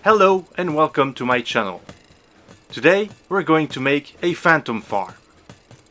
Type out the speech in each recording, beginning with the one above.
Hello and welcome to my channel. Today we're going to make a phantom farm.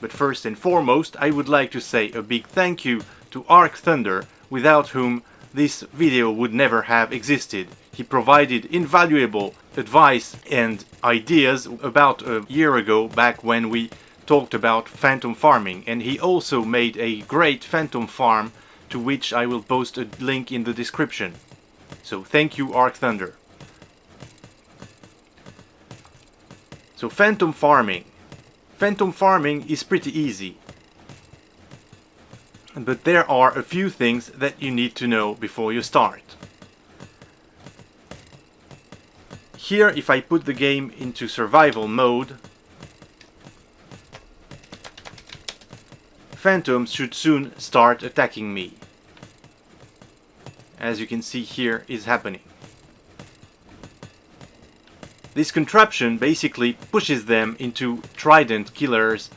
But first and foremost I would like to say a big thank you to Archthunder, without whom this video would never have existed. He provided invaluable advice and ideas about a year ago, back when we talked about phantom farming, and he also made a great phantom farm to which I will post a link in the description. So thank you, Archthunder. So phantom farming. Phantom farming is pretty easy. But there are a few things that you need to know before you start. Here, if I put the game into survival mode, phantoms should soon start attacking me. As you can see here is happening. This contraption basically pushes them into trident killers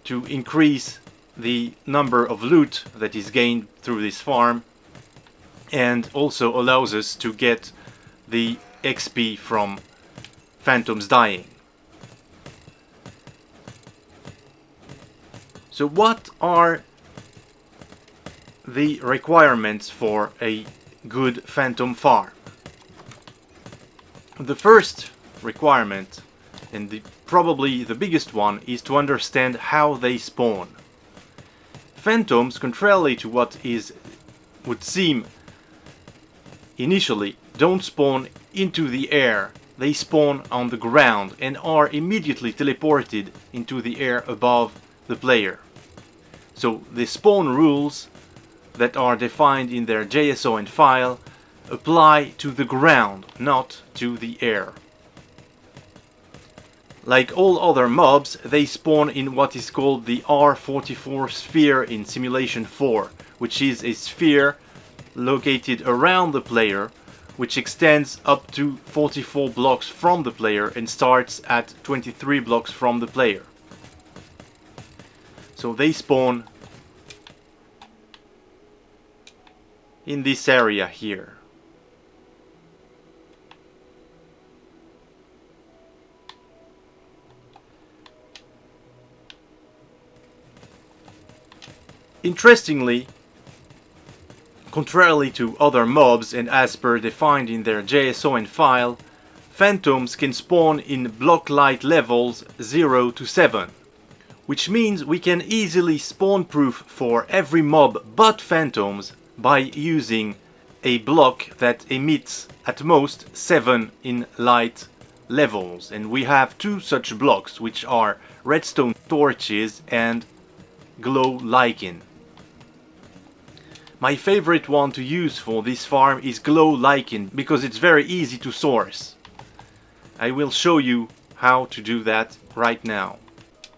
to increase the number of loot that is gained through this farm, and also allows us to get the XP from phantoms dying. So what are the requirements for a good phantom farm? The first requirement, and probably the biggest one, is to understand how they spawn. Phantoms, contrarily to what would seem initially, don't spawn into the air. They spawn on the ground and are immediately teleported into the air above the player. So the spawn rules that are defined in their JSON file apply to the ground, not to the air. Like all other mobs, they spawn in what is called the R44 sphere in Simulation 4, which is a sphere located around the player, which extends up to 44 blocks from the player and starts at 23 blocks from the player. So they spawn in this area here. Interestingly, contrarily to other mobs and as per defined in their JSON file, phantoms can spawn in block light levels 0 to 7, which means we can easily spawn proof for every mob but phantoms by using a block that emits at most 7 in light levels. And we have two such blocks, which are redstone torches and glow lichen. My favorite one to use for this farm is glow lichen because it's very easy to source. I will show you how to do that right now.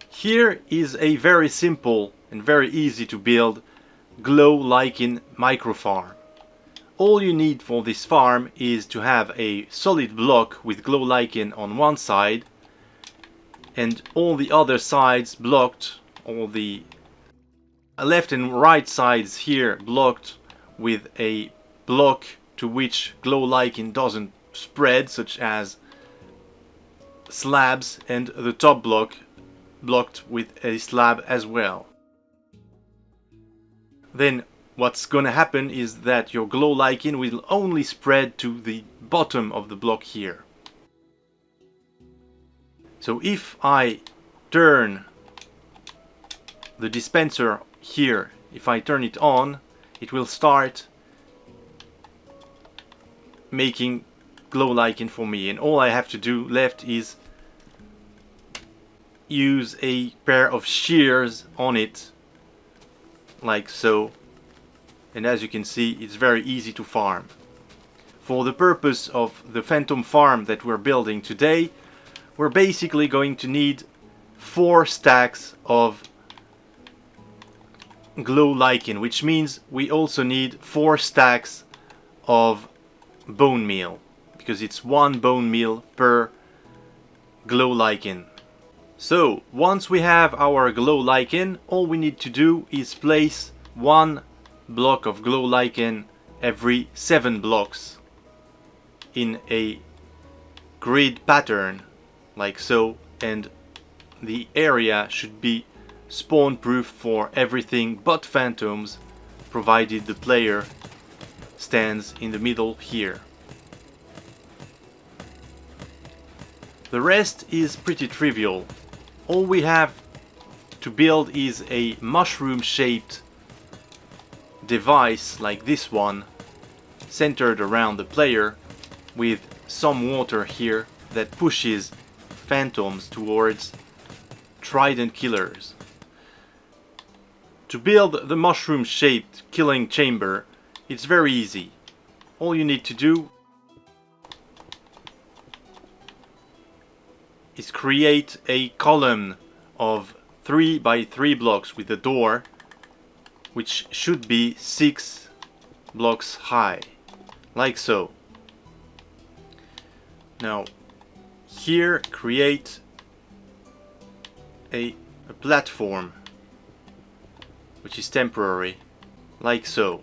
Here is a very simple and very easy to build glow lichen micro farm. All you need for this farm is to have a solid block with glow lichen on one side and all the other sides blocked, all the left and right sides here blocked with a block to which glow lichen doesn't spread, such as slabs, and the top block blocked with a slab as well. Then what's gonna happen is that your glow lichen will only spread to the bottom of the block here. So if I turn the dispenser here, if I turn it on, it will start making glow lichen for me, and all I have to do left is use a pair of shears on it, like so, and as you can see it's very easy to farm. For the purpose of the phantom farm that we're building today, we're basically going to need 4 stacks of glow lichen, which means we also need 4 stacks of bone meal, because it's 1 bone meal per glow lichen. So once we have our glow lichen, all we need to do is place 1 block of glow lichen every 7 blocks in a grid pattern like so, and the area should be spawn proof for everything but phantoms, provided the player stands in the middle here. The rest is pretty trivial. All we have to build is a mushroom shaped device like this one, centered around the player, with some water here that pushes phantoms towards trident killers. To build the mushroom shaped killing chamber, it's very easy. All you need to do is create a column of 3 by 3 blocks with a door, which should be 6 blocks high, like so. Now here create a platform which is temporary, like so.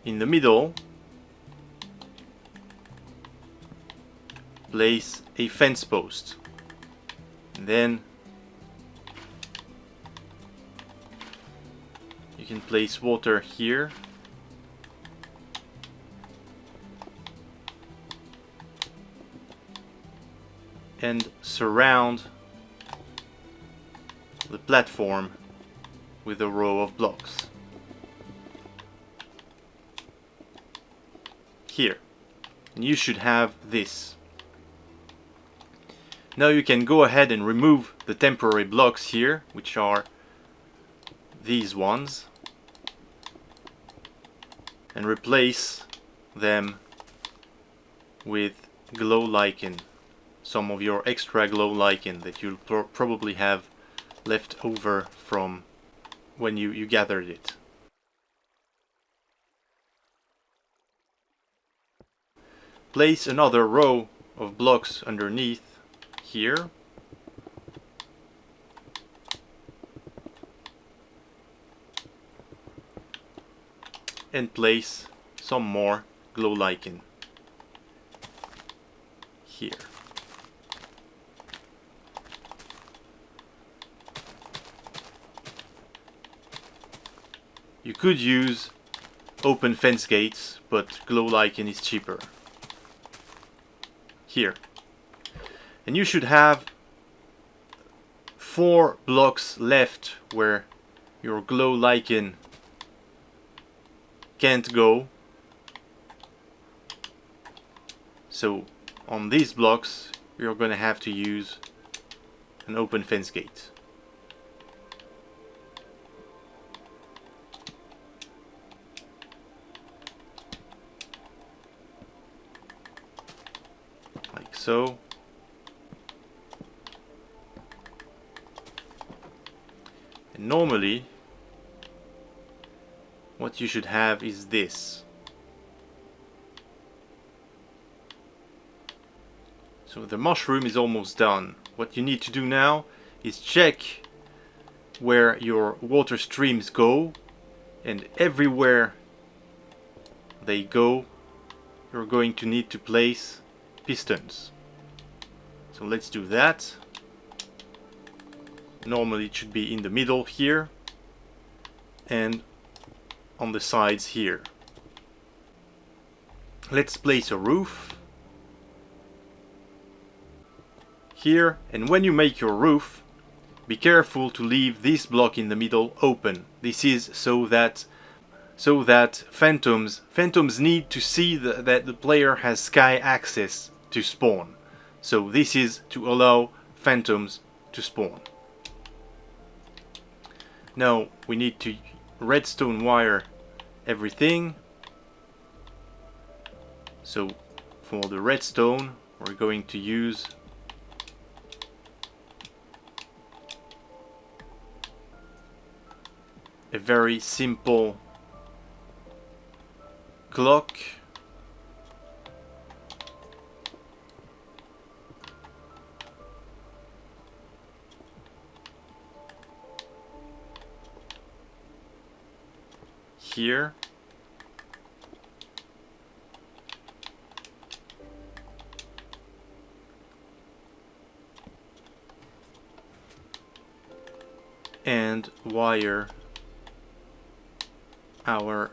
In the middle place a fence post, and then you can place water here, and surround the platform with a row of blocks here, and you should have this. Now you can go ahead and remove the temporary blocks here, which are these ones, and replace them with glow lichen, some of your extra glow lichen that you'll probably have left over from when you gathered it. Place another row of blocks underneath here, and place some more glow lichen here. You could use open fence gates, but glow lichen is cheaper. Here. And you should have 4 blocks left where your glow lichen can't go. So on these blocks you're going to have to use an open fence gate. Like so. And normally what you should have is this. So the mushroom is almost done. What you need to do now is check where your water streams go, and everywhere they go you're going to need to place pistons. So let's do that. Normally it should be in the middle here and on the sides here. Let's place a roof here, and when you make your roof, be careful to leave this block in the middle open. This is so that phantoms need to see that the player has sky access to spawn. So this is to allow phantoms to spawn. Now we need to redstone wire everything. So for the redstone we're going to use a very simple clock. Here. and wire our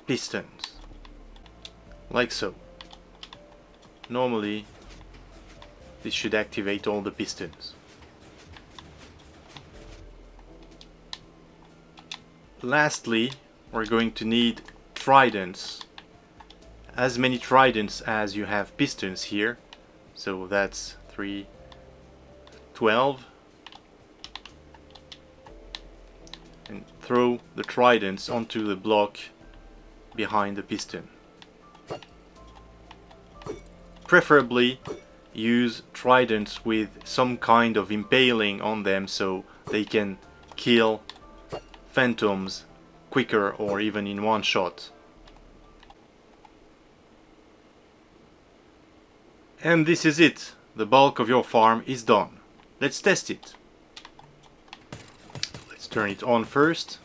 pistons like so. Normally this should activate all the pistons. Lastly, we're going to need tridents, as many tridents as you have pistons here, so that's 3, 12, and throw the tridents onto the block behind the piston. Preferably use tridents with some kind of impaling on them so they can kill phantoms quicker or even in one shot. And this is it. The bulk of your farm is done. Let's test it. Let's turn it on first.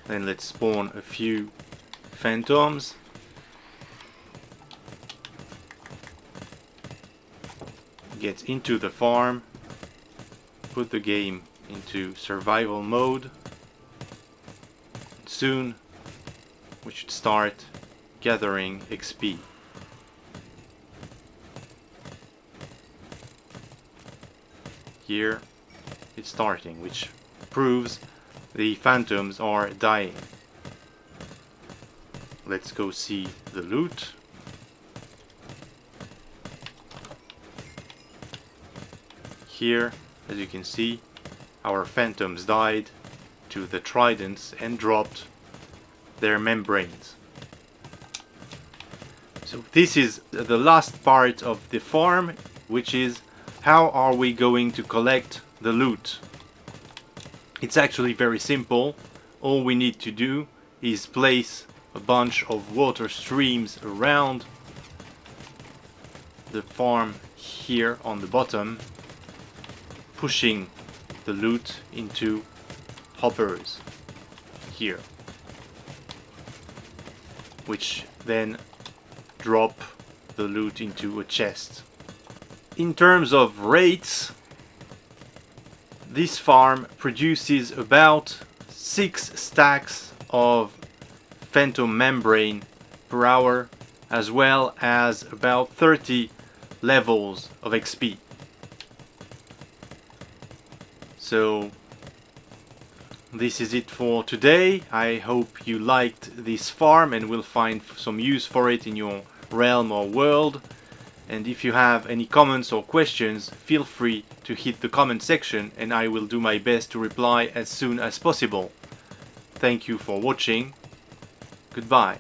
Then let's spawn a few phantoms. Get into the farm. Put the game into survival mode. Soon we should start gathering XP. Here it's starting, which proves the phantoms are dying. Let's go see the loot. Here, as you can see, our phantoms died to the tridents and dropped their membranes. So this is the last part of the farm, which is how are we going to collect the loot. It's actually very simple. All we need to do is place a bunch of water streams around the farm here on the bottom, pushing the loot into hoppers here, which then drop the loot into a chest. In terms of rates, this farm produces about 6 stacks of phantom membrane per hour, as well as about 30 levels of XP. So this is it for today. I hope you liked this farm and will find some use for it in your realm or world. And if you have any comments or questions, feel free to hit the comment section and I will do my best to reply as soon as possible. Thank you for watching. Goodbye.